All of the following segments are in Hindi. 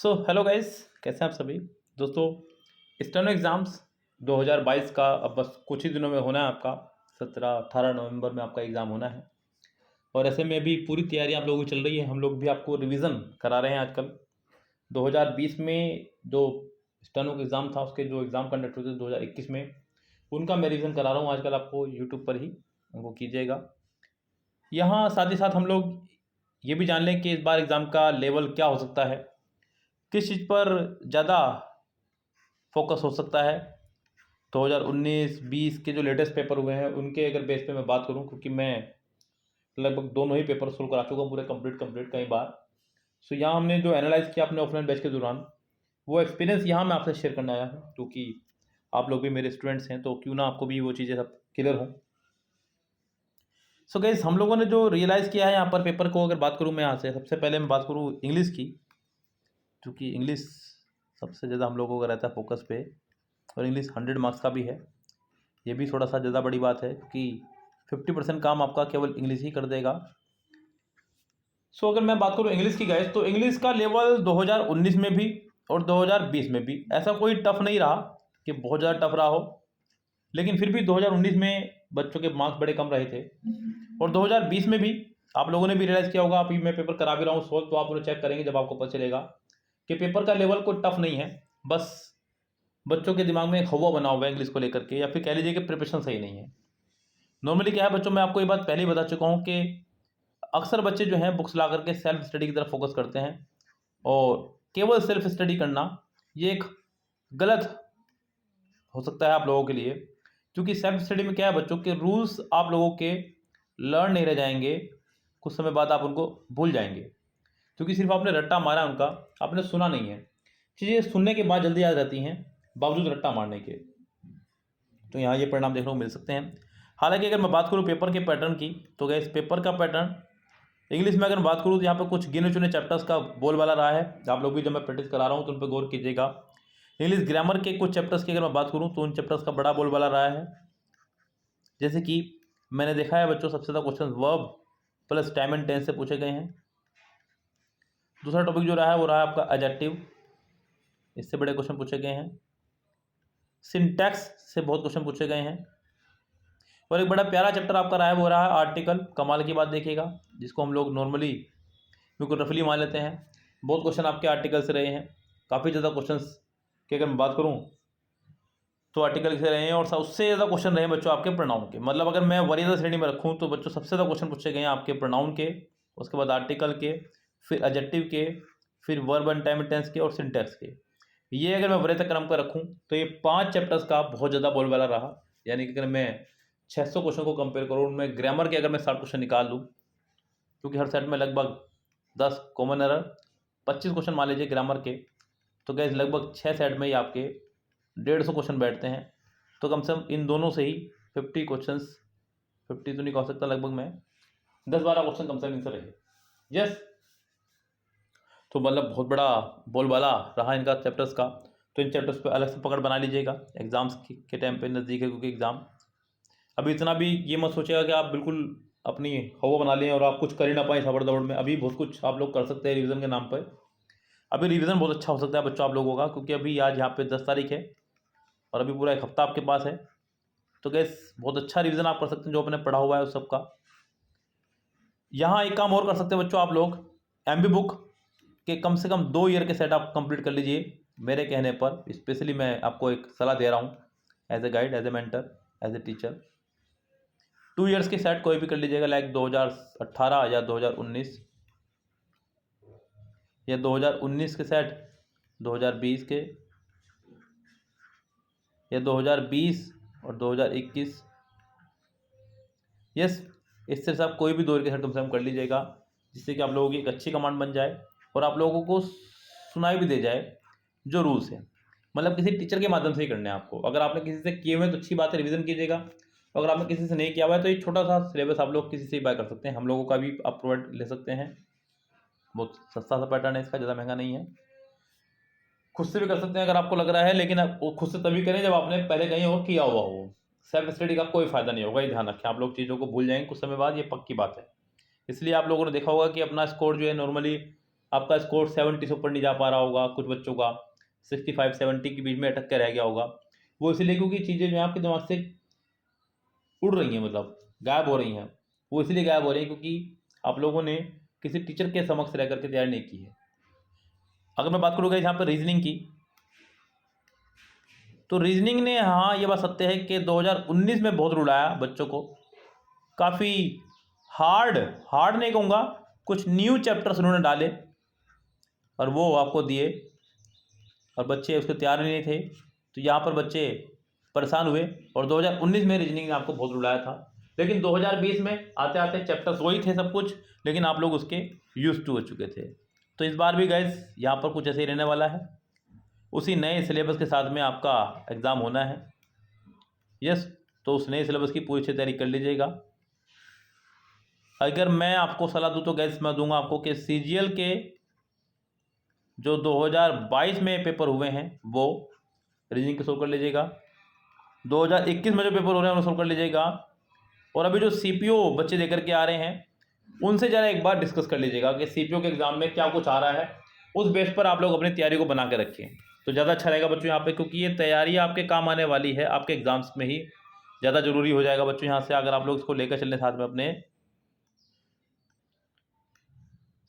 हेलो गाइस, कैसे हैं आप सभी दोस्तों। स्टेनो एग्ज़ाम्स 2022 का अब बस कुछ ही दिनों में होना है आपका। 17-18 नवंबर में आपका एग्ज़ाम होना है और ऐसे में भी पूरी तैयारी आप लोगों की चल रही है। हम लोग भी आपको रिवीजन करा रहे हैं आजकल। 2020 में जो स्टेनो का एग्ज़ाम था, उसके जो एग्ज़ाम कंडक्ट हुए थे 2021 में, उनका मैं रिवीजन करा रहा हूँ आजकल आपको यूट्यूब पर ही। उनको कीजिएगा। यहाँ साथ ही साथ हम लोग ये भी जान लें कि इस बार एग्ज़ाम का लेवल क्या हो सकता है, किस चीज़ पर ज़्यादा फोकस हो सकता है। 2019-20 के जो लेटेस्ट पेपर हुए हैं उनके अगर बेस पे मैं बात करूं, क्योंकि मैं लगभग दोनों ही पेपर सोल्व करा चुका हूं पूरे कंप्लीट कई बार। यहाँ हमने जो एनालाइज किया अपने ऑफलाइन बैच के दौरान, वो एक्सपीरियंस यहाँ मैं आपसे शेयर करने आया हूँ, क्योंकि आप लोग भी मेरे स्टूडेंट्स हैं तो क्यों ना आपको भी वो चीज़ें सब क्लियर हों। गाइस, हम लोगों ने जो रियलाइज़ किया है यहाँ पर पेपर को, अगर बात करूँ मैं यहाँ से सबसे पहले मैं बात करूँ इंग्लिश की, क्योंकि इंग्लिश सबसे ज़्यादा हम लोगों का रहता है फोकस पे, और इंग्लिश 100 मार्क्स का भी है। ये भी थोड़ा सा ज़्यादा बड़ी बात है, क्योंकि 50% काम आपका केवल इंग्लिश ही कर देगा। अगर मैं बात करूँ इंग्लिश की गाइस, तो इंग्लिश का लेवल 2019 में भी और 2020 में भी ऐसा कोई टफ नहीं रहा कि बहुत ज़्यादा टफ रहा हो, लेकिन फिर भी 2019 में बच्चों के मार्क्स बड़े कम रहे थे और 2020 में भी आप लोगों ने भी रियलाइज़ किया होगा। अभी मैं पेपर करा भी रहा हूँ सोल्व, तो आप उन्हें चेक करेंगे जब आपको पता चलेगा कि पेपर का लेवल कोई टफ नहीं है, बस बच्चों के दिमाग में एक हवा बना हुआ है इंग्लिश को लेकर के, या फिर कह लीजिए कि प्रिपरेशन सही नहीं है। नॉर्मली क्या है बच्चों, मैं आपको ये बात पहले ही बता चुका हूँ कि अक्सर बच्चे जो हैं बुक्स ला करके सेल्फ स्टडी की तरफ फोकस करते हैं, और केवल सेल्फ स्टडी करना ये एक गलत हो सकता है आप लोगों के लिए, क्योंकि सेल्फ स्टडी में क्या है बच्चों के रूल्स आप लोगों के लर्न नहीं रह जाएंगे, कुछ समय बाद आप उनको भूल जाएंगे, क्योंकि सिर्फ आपने रट्टा मारा उनका, आपने सुना नहीं है। चीज़ें सुनने के बाद जल्दी याद रहती हैं बावजूद रट्टा मारने के। तो यहाँ ये परिणाम देखने को मिल सकते हैं। हालांकि अगर मैं बात करूँ पेपर के पैटर्न की, तो गैस पेपर का पैटर्न इंग्लिश में अगर बात करूँ तो यहाँ पर कुछ गिने चुने चैप्टर्स का बोलबाला रहा है। आप लोग भी जब मैं प्रैक्टिस करा रहा हूँ तो उन पर गौर कीजिएगा। इंग्लिश ग्रामर के कुछ चैप्टर्स की अगर मैं बात करूँ तो उन चैप्टर्स का बड़ा बोलबाला रहा है। जैसे कि मैंने देखा है बच्चों, सबसे ज़्यादा question verb plus time and tense से पूछे गए हैं। दूसरा टॉपिक जो रहा है वो रहा है आपका एडजेक्टिव, इससे बड़े क्वेश्चन पूछे गए हैं। सिंटैक्स से बहुत क्वेश्चन पूछे गए हैं। और एक बड़ा प्यारा चैप्टर आपका रहा है वो रहा है आर्टिकल। कमाल की बात देखिएगा, जिसको हम लोग नॉर्मली बिल्कुल रफली मान लेते हैं, बहुत क्वेश्चन आपके आर्टिकल से रहे हैं। काफ़ी ज़्यादा क्वेश्चंस की अगर मैं बात करूं तो आर्टिकल से रहे हैं, और उससे ज़्यादा क्वेश्चन रहे हैं बच्चों आपके प्रोनाउन के। मतलब अगर मैं वरीयता श्रेणी में रखूं तो बच्चों सबसे ज़्यादा क्वेश्चन पूछे गए हैं आपके प्रोनाउन के, उसके बाद आर्टिकल के, फिर एडजेक्टिव के, फिर verb and time and tense के, और सिंटैक्स के। ये अगर मैं वरीयता क्रम पर रखूँ तो ये 5 चैप्टर्स का बहुत ज़्यादा बोलबाला रहा। यानी कि अगर मैं 600 क्वेश्चन को कंपेयर करूँ, उनमें ग्रामर के अगर मैं 60 क्वेश्चन निकाल लूँ, क्योंकि हर सेट में लगभग 10 कॉमन एरर, 25 क्वेश्चन मान लीजिए ग्रामर के, तो गैस लगभग 6 सेट में ही आपके 150 क्वेश्चन बैठते हैं। तो कम से कम इन दोनों से ही 50 क्वेश्चन, 50 तो नहीं कह सकता, लगभग मैं 10-12 क्वेश्चन कम से कम इनसे रहे। यस, तो मतलब बहुत बड़ा बोलबाला रहा इनका चैप्टर्स का। तो इन चैप्टर्स पे अलग से पकड़ बना लीजिएगा, एग्जाम्स के टाइम पे नज़दीक है, क्योंकि एग्ज़ाम अभी इतना भी ये मत सोचेगा कि आप बिल्कुल अपनी हवा बना लें और आप कुछ कर ही ना पाए खबर दौड़ में। अभी बहुत कुछ आप लोग कर सकते हैं रिवीजन के नाम पर। अभी रिवीजन बहुत अच्छा हो सकता है बच्चों आप लोगों का, क्योंकि अभी आज यहाँ पे 10 तारीख है और अभी पूरा एक हफ्ता आपके पास है। तो गैस बहुत अच्छा रिवीजन आप कर सकते हैं जो आपने पढ़ा हुआ है उस सब का। यहाँ एक काम और कर सकते हैं बच्चों आप लोग, एमबी बुक के कम से कम 2 ईयर के सेट आप कंप्लीट कर लीजिए मेरे कहने पर। स्पेशली मैं आपको एक सलाह दे रहा हूँ as a guide, as a mentor, as a teacher. 2 years के सेट कोई भी कर लीजिएगा, लाइक 2018 या 2019, या 2019 के सेट 2020 के, या 2020 और 2021। यस, इससे सब कोई भी 2 ईयर के सेट कम से कम कर लीजिएगा, जिससे कि आप लोगों की एक अच्छी कमांड बन जाए और आप लोगों को सुनाई भी दे जाए जो रूल्स है। मतलब किसी टीचर के माध्यम से ही करने हैं आपको। अगर आपने किसी से किए हुए तो अच्छी बात है, रिवीजन कीजिएगा। अगर आपने किसी से नहीं किया हुआ है तो एक छोटा सा सिलेबस आप लोग किसी से ही बाय कर सकते हैं, हम लोगों का भी आप प्रोवाइड ले सकते हैं। बहुत सस्ता सा पैटर्न है इसका, ज़्यादा महंगा नहीं है। खुद से भी कर सकते हैं अगर आपको लग रहा है, लेकिन आप वो खुद से तभी करें जब आपने पहले कहीं और किया हुआ हो। सेल्फ स्टडी का कोई फायदा नहीं होगा, ये ध्यान रखें। आप लोग चीज़ों को भूल जाएंगे कुछ समय बाद, ये पक्की बात है। इसलिए आप लोगों ने देखा होगा कि अपना स्कोर जो है नॉर्मली आपका स्कोर 70 से ऊपर नहीं जा पा रहा होगा, कुछ बच्चों का 65-70 के बीच में अटक के रह गया होगा। वो इसलिए क्योंकि चीज़ें जो है आपके दिमाग से उड़ रही हैं, मतलब गायब हो रही हैं। वो इसलिए गायब हो रही हैं क्योंकि आप लोगों ने किसी टीचर के समक्ष रह करके तैयारी नहीं की है। अगर मैं बात करूँगा यहाँ पर रीजनिंग की, तो रीजनिंग ने, हाँ ये बात सत्य है कि 2019 में बहुत रुलाया बच्चों को। काफ़ी हार्ड नहीं कहूँगा, कुछ न्यू चैप्टर्स उन्होंने डाले और वो आपको दिए और बच्चे उसके तैयार नहीं थे, तो यहाँ पर बच्चे परेशान हुए। और 2019 में रीजनिंग ने आपको बहुत रुलाया था, लेकिन 2020 में आते आते चैप्टर्स वही थे सब कुछ, लेकिन आप लोग उसके यूज टू हो चुके थे। तो इस बार भी गाइस यहाँ पर कुछ ऐसे ही रहने वाला है, उसी नए सिलेबस के साथ में आपका एग्ज़ाम होना है। यस, तो उस नए सिलेबस की पूरी अच्छी तैयारी कर लीजिएगा। अगर मैं आपको सलाह दूँ तो गैस मैं दूंगा आपको कि CGL के जो 2022 में पेपर हुए हैं वो रीजनिंग के सोल्व कर लीजिएगा, 2021 में जो पेपर हो रहे हैं उन्हें सोल्व कर लीजिएगा, और अभी जो CPO बच्चे देकर के आ रहे हैं उनसे ज़रा एक बार डिस्कस कर लीजिएगा कि CPO के एग्ज़ाम में क्या कुछ आ रहा है, उस बेस पर आप लोग अपनी तैयारी को बना के रखें तो ज़्यादा अच्छा रहेगा बच्चों यहाँ पे, क्योंकि ये तैयारी आपके काम आने वाली है, आपके एग्ज़ाम्स में ही ज़्यादा ज़रूरी हो जाएगा बच्चों यहाँ से, अगर आप लोग इसको लेकर चलने साथ में अपने।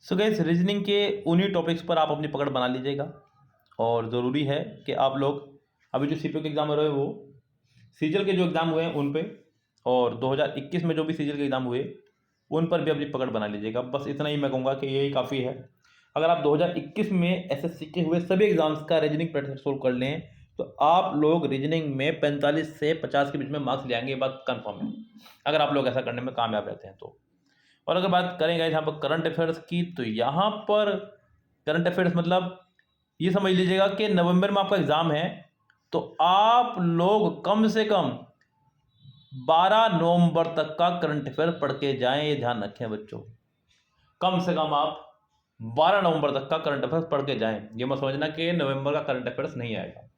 सो गाइस, रीजनिंग के उन्हीं टॉपिक्स पर आप अपनी पकड़ बना लीजिएगा, और ज़रूरी है कि आप लोग अभी जो CPO के एग्ज़ाम हो रहे हैं वो CGL के जो एग्ज़ाम हुए हैं उन पे, और 2021 में जो भी CGL के एग्ज़ाम हुए उन पर भी अपनी पकड़ बना लीजिएगा। बस इतना ही मैं कहूँगा कि यही काफ़ी है। अगर आप 2021 में SSC के हुए सभी एग्ज़ाम्स का रीजनिंग पैटर्न सोल्व कर लें तो आप लोग रीजनिंग में 45 से 50 के बीच में मार्क्स ले आएंगे, ये बात कन्फर्म है, अगर आप लोग ऐसा करने में कामयाब रहते हैं तो। और अगर बात करेंगे यहाँ पर करंट अफेयर्स की, तो यहाँ पर करंट अफेयर्स मतलब ये समझ लीजिएगा कि नवंबर में आपका एग्ज़ाम है, तो आप लोग कम से कम 12 नवंबर तक का करंट अफेयर पढ़ के जाएं, ये ध्यान रखें बच्चों। कम से कम आप 12 नवंबर तक का करंट अफेयर्स पढ़ के जाएं, ये मत समझना कि नवंबर का करंट अफेयर्स नहीं आएगा।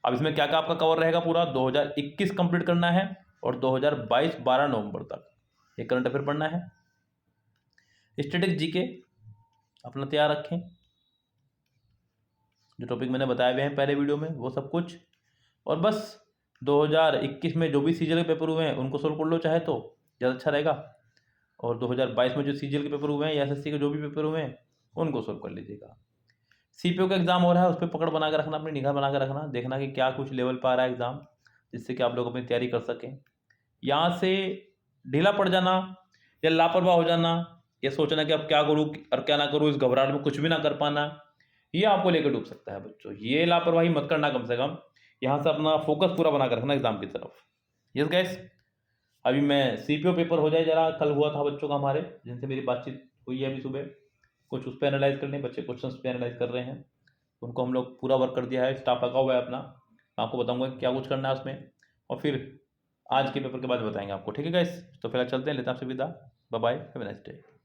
अब इसमें क्या क्या आपका कवर रहेगा, पूरा 2021 कंप्लीट करना है और 2022 12 नवंबर तक ये करंट अफेयर पढ़ना है। स्टैटिक जीके अपना तैयार रखें, जो टॉपिक मैंने बताए हुए हैं पहले वीडियो में वो सब कुछ, और बस 2021 में जो भी CGL के पेपर हुए हैं उनको सोल्व कर लो चाहे तो ज़्यादा अच्छा रहेगा, और 2022 में जो CGL के पेपर हुए हैं या SSC के जो भी पेपर हुए हैं उनको सोल्व कर लीजिएगा। CPO का एग्ज़ाम हो रहा है, उस पर पकड़ बना कर रखना, अपनी निगाह बना कर रखना, देखना कि क्या कुछ लेवल पर आ रहा है एग्ज़ाम, जिससे कि आप लोग अपनी तैयारी कर सकें। यहाँ से ढीला पड़ जाना या लापरवाह हो जाना या सोचना कि अब क्या करूँ और क्या ना करूँ, इस घबराहट में कुछ भी ना कर पाना, ये आपको लेकर डूब सकता है बच्चों। ये लापरवाही मत करना, कम से कम यहाँ से अपना फोकस पूरा बना कर रखना एग्ज़ाम की तरफ। यस गाइस, अभी मैं CPO पेपर हो जाए जरा, कल हुआ था बच्चों का हमारे जिनसे मेरी बातचीत हुई है अभी सुबह, कुछ उस पर एनालाइज कर लें, बच्चे क्वेश्चंस पे एनालाइज कर रहे हैं, उनको हम लोग पूरा वर्क कर दिया है, स्टाफ लगा हुआ है अपना, मैं आपको बताऊंगा क्या कुछ करना है उसमें, और फिर आज के पेपर के बाद बताएंगे आपको। ठीक है गाइस, तो फिलहाल चलते हैं, लेते हैं आपसे विदा, bye bye, have a nice day.